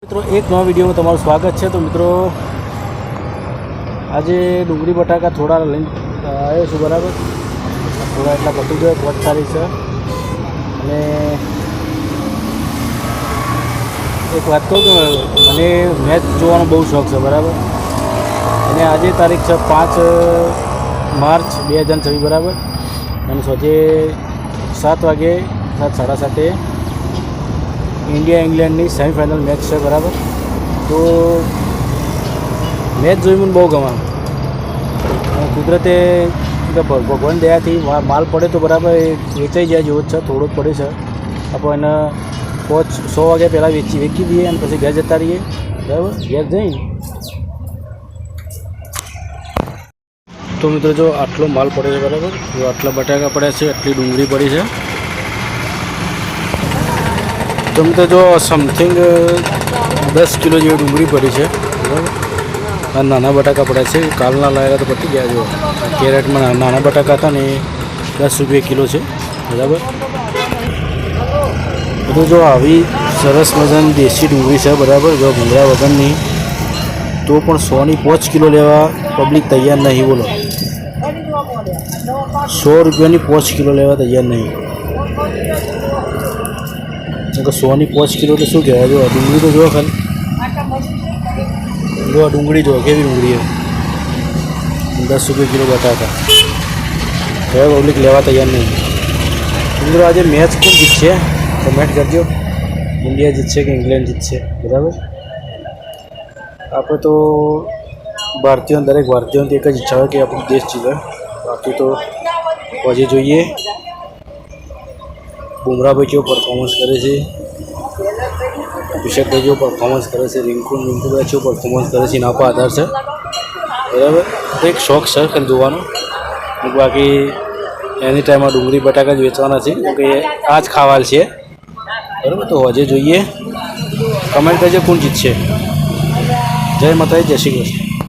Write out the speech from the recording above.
મિત્રો એક નવા વિડીયોમાં તમારું સ્વાગત છે। તો મિત્રો આજે ડુંગળી બટાકા થોડા લઈને આવ્યો છું, બરાબર। થોડા એટલા પતી ગયો, 5 તારીખ છે। અને એક વાત કહું કે મને મેચ જોવાનો બહુ શોખ છે, બરાબર। અને આજે તારીખ છે 5 માર્ચ 2026, બરાબર। અને સાંજે 7 વાગે 7:30 इंडिया इंग्लैंड की सेमीफाइनल मैच है, बराबर। तो मैच जोई मैं बहुत गमा कुदरते भगवान दया थी माल पड़े तो बराबर वेचाई जाए जो थोड़ो पड़े से अपन 100 वागे पहला वेची दीए और पीछे घर जता रहीए, बराबर। घर जई तो मित्रों जो आटलो माल पड़े है, बराबर। जो आटला बटाका पड़ा है, आटली डूंगरी पड़ी है। तो मित्रों जो समथिंग 10 किलो जो डूंगरी पड़ी है, बराबर। नाना बटाका पड़ा है, कालना लाया तो पटी गया। जो कैरेट में नाना बटाका था ने 10 रुपये किलो है, बराबर। तो जो આવી સરસ મજાની દેશી ડુંગળી છે, બરાબર। જો ભૂંગળા વગરની તો પણ 100 ની 5 કિલો લેવા પબ્લિક તૈયાર નહીં, બોલો। 100 રૂપિયાની 5 કિલો લેવા તૈયાર નહીં। तो 100 ની 5 કિલો तो शू कहवा। जो डूंगरी तो जो खाली जो डूंगरी जो केवी डूंगरी है, 10 रुपये किलो बटाका है, पब्लिक लेवा तैयार नहीं। मित्रों आज मैच कौन जीतશે कमेंट करजो, इंडिया जीतશે कि इंग्लैंड जीतશે, बराबर। आप तो भारतीयों दरेक भारतीयों एक ज इच्छा है कि अपना देश जीते। बाकी तो आज જોઈએ बुमराह भाई जो परफॉर्मन्स करे છે, અભિષેક ભાઈ जो परफॉर्मन्स करे છે, रिंकू भाई जो परफॉर्मन्स करे છે, એના પર આધાર છે, બરાબર। એક શોખ છે ખાલી જોવાનો। બાકી એની ટાઈમમાં ડુંગળી બટાકા જ વેચવાના છે, કે આ જ ખાવાલ છે, બરાબર। તો આજે જોઈએ, કમેન્ટ કરજો કોણ જીતશે। જય માતાજી, જય શ્રી કૃષ્ણ।